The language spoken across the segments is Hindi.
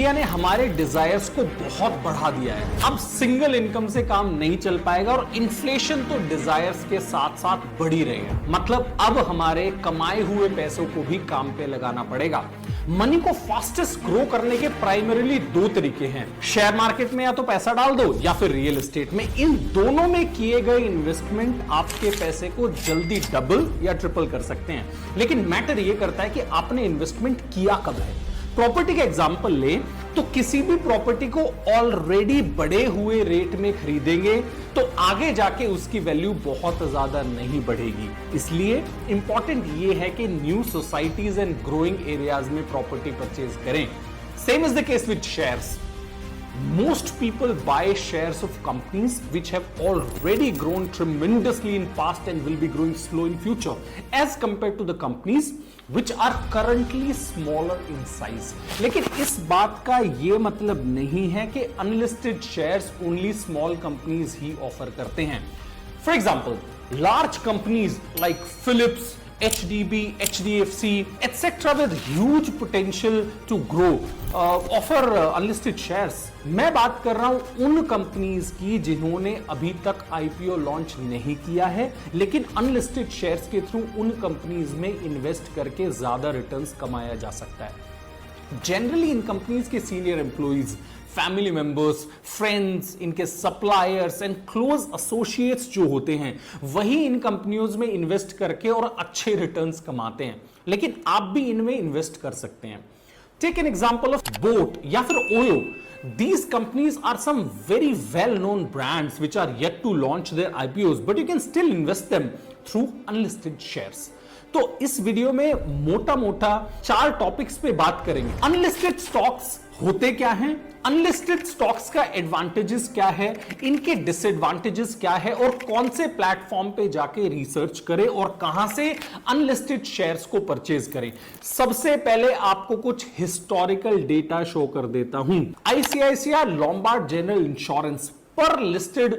इंडिया ने हमारे डिजायर्स को बहुत बढ़ा दिया है। अब सिंगल इनकम से काम नहीं चल पाएगा और इन्फ्लेशन तो डिजायर्स के साथ साथ बढ़ ही रहे हैं। मतलब अब हमारे कमाए हुए पैसों को भी काम पे लगाना पड़ेगा। मनी को फास्टेस्ट ग्रो करने के प्राइमरीली दो तरीके हैं, शेयर मार्केट में या तो पैसा डाल दो या फिर रियल एस्टेट में। इन दोनों में किए गए इन्वेस्टमेंट आपके पैसे को जल्दी डबल या ट्रिपल कर सकते हैं, लेकिन मैटर यह करता है कि आपने इन्वेस्टमेंट किया कब है। प्रॉपर्टी का एग्जांपल ले तो किसी भी प्रॉपर्टी को ऑलरेडी बढ़े हुए रेट में खरीदेंगे तो आगे जाके उसकी वैल्यू बहुत ज्यादा नहीं बढ़ेगी। इसलिए इंपॉर्टेंट ये है कि new societies and growing areas में प्रॉपर्टी परचेज करें। Same is the case with shares. Most people buy shares of companies which have already grown tremendously in past and will be growing slow in future as compared to the companies which are currently smaller in size. लेकिन इस बात का ये मतलब नहीं है कि unlisted shares only small companies ही ऑफर करते हैं। For example, large companies like Philips, HDB, HDFC, etc. with huge potential to grow offer unlisted shares. मैं बात कर रहा हूं उन कंपनीज की जिन्होंने अभी तक IPO लॉन्च नहीं किया है, लेकिन अनलिस्टेड शेयर्स के थ्रू उन कंपनीज में इन्वेस्ट करके ज्यादा रिटर्न्स कमाया जा सकता है। जनरली इन कंपनीज के senior employees, family members, friends, इनके सप्लायर्स एंड क्लोज एसोसिएट्स जो होते हैं वही इन कंपनियों में इन्वेस्ट करके और अच्छे रिटर्न्स कमाते हैं, लेकिन आप भी इनमें इन्वेस्ट कर सकते हैं। Take an example of boAt या फिर OYO. These companies are some very well-known brands which are yet to launch their IPOs, but you can still invest them through unlisted shares. तो इस वीडियो में मोटा मोटा 4 टॉपिक्स पे बात करेंगे। अनलिस्टेड स्टॉक्स होते क्या हैं, अनलिस्टेड स्टॉक्स का एडवांटेजेस क्या है, इनके डिसएडवांटेजेस क्या है और कौन से प्लेटफॉर्म पे जाके रिसर्च करें और कहां से अनलिस्टेड शेयर्स को परचेज करें। सबसे पहले आपको कुछ हिस्टोरिकल डेटा शो कर देता हूं। ICICI Lombard general insurance per listed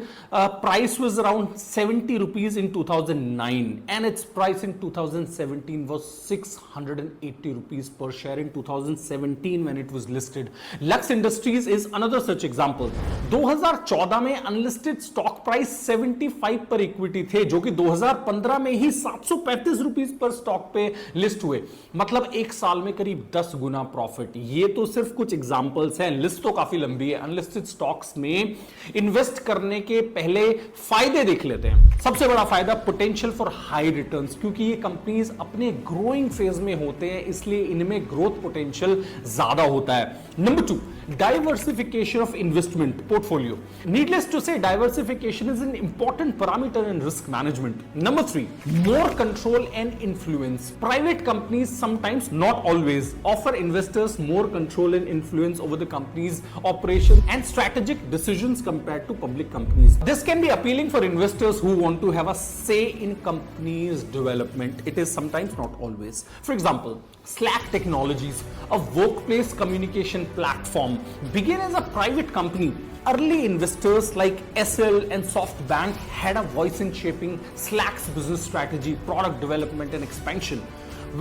price was around 70 rupees in 2009 and its price in 2017 was 680 rupees per share in 2017 when it was listed. Lux Industries is another such example. 2014 में अनलिस्टेड स्टॉक प्राइस 75 पर इक्विटी थे, जो कि 2015 में ही 735 रुपीस पर स्टॉक पे लिस्ट हुए। मतलब एक साल में करीब 10 गुना प्रॉफिट। ये तो सिर्फ कुछ एग्जांपल्स हैं, लिस्ट तो काफी लंबी है। अनलिस्टेड स्टॉक्स में इन्वेस्ट करने के पहले फायदे देख लेते हैं। सबसे बड़ा फायदा पोटेंशियल फॉर हाई रिटर्न्स, क्योंकि ये कंपनीज अपने ग्रोइंग फेज में होते हैं, इसलिए इनमें ग्रोथ पोटेंशियल ज्यादा होता है। Number 2, diversification of investment portfolio. Needless to say, diversification is an important parameter in risk management. Number 3, more control and influence. Private companies sometimes, not always, offer investors more control and influence over the company's operation and strategic decisions compared to public companies. This can be appealing for investors who want to have a say in companies' development. It is sometimes, not always. For example, Slack Technologies, a workplace communication platform, began as a private company. Early investors like SL and SoftBank had a voice in shaping Slack's business strategy, product development, and expansion.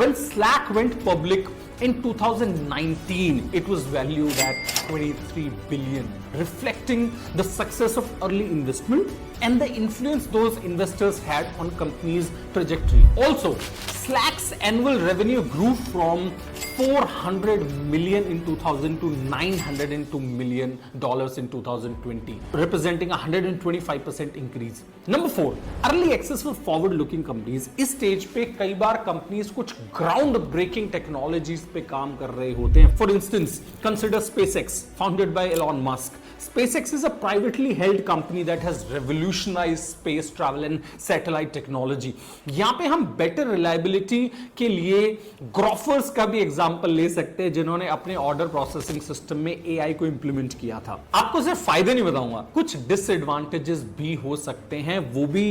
When Slack went public in 2019, it was valued at 23 billion, reflecting the success of early investment and the influence those investors had on company's trajectory. Also, Slack's annual revenue grew from 400 million in 2000 to $902 million in 2020, representing a 125% increase. Number 4, early access for forward-looking companies. इस स्टेज पे कई बार कंपनीज कुछ ग्राउंड ब्रेकिंग टेक्नोलॉजीज पे काम कर रहे होते हैं। For instance, consider SpaceX, founded by Elon Musk. SpaceX is a privately held company that has revolutionized space travel and satellite technology. यहाँ पे हम better reliability के लिए Grofers का भी एग्जाम्पल ले सकते हैं, जिन्होंने अपने ऑर्डर प्रोसेसिंग सिस्टम में AI को इंप्लीमेंट किया था। आपको सिर्फ फायदे नहीं बताऊंगा, कुछ डिसएडवांटेजेस भी हो सकते हैं, वो भी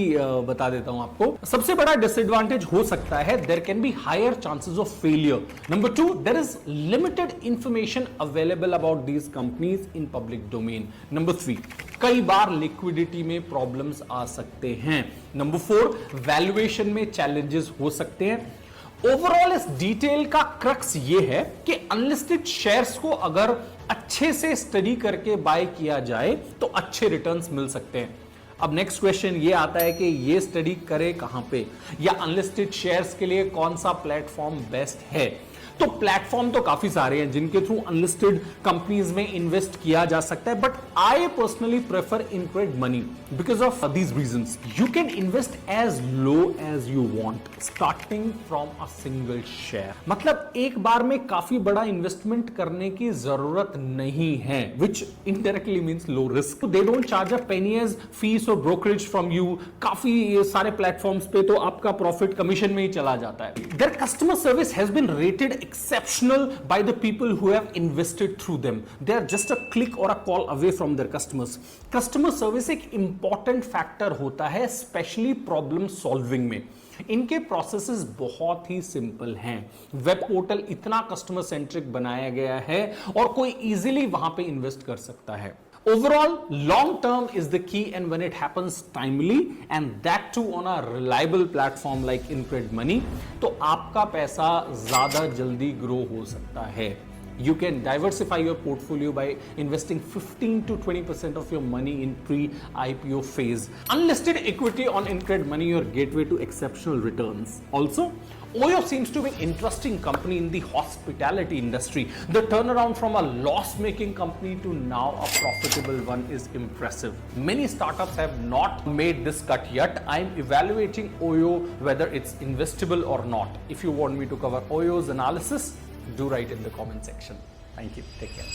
बता देता हूं आपको। सबसे बड़ा डिसएडवांटेज हो सकता है there can be higher chances of failure. Number 2, there is limited information available about these companies in public domain. Number 3, कई बार लिक्विडिटी में प्रॉब्लम्स आ सकते हैं। नंबर 4, वैल्यूएशन में चैलेंजेस हो सकते हैं। ओवरऑल इस डिटेल का क्रक्स ये है कि अनलिस्टेड शेयर्स को अगर अच्छे से स्टडी करके बाय किया जाए तो अच्छे रिटर्न्स मिल सकते हैं। अब नेक्स्ट क्वेश्चन ये आता है कि ये स्टडी करे कहां पे, या अनलिस्टेड शेयर्स के लिए कौन सा प्लेटफॉर्म बेस्ट है। तो प्लेटफॉर्म तो काफी सारे हैं जिनके थ्रू अनलिस्टेड कंपनीज में इन्वेस्ट किया जा सकता है, but I personally prefer InCred Money because of these reasons. You can invest as low as you want starting from a single share. मतलब एक बार में काफी बड़ा इन्वेस्टमेंट करने की जरूरत नहीं है, which indirectly means low risk. They don't charge a penny as fees और ब्रोकरेज फ्रॉम यू। काफी सारे प्लेटफॉर्म्स पे तो आपका प्रॉफिट कमीशन में ही चला जाता है। Their customer service has been rated exceptional by the people who have invested through them. They are just a click or a call away from their customers. Customer service एक important factor होता है, especially problem solving में। इनके प्रोसेसेस बहुत ही सिंपल हैं। वेब पोर्टल इतना कस्टमर सेंट्रिक बनाया गया है और कोई इजीली वहां पे इन्वेस्ट कर सकता है। Overall, long term is the key, and when it happens timely and that too on a reliable platform like Incred Money, तो आपका पैसा ज्यादा जल्दी ग्रो हो सकता है। You can diversify your portfolio by investing 15 to 20% of your money in pre-IPO phase. Unlisted equity on Incred Money, your gateway to exceptional returns. Also, Oyo seems to be an interesting company in the hospitality industry. The turnaround from a loss-making company to now a profitable one is impressive. Many startups have not made this cut yet. I'm evaluating Oyo whether it's investable or not. If you want me to cover Oyo's analysis, do write in the comment section. Thank you. Take care.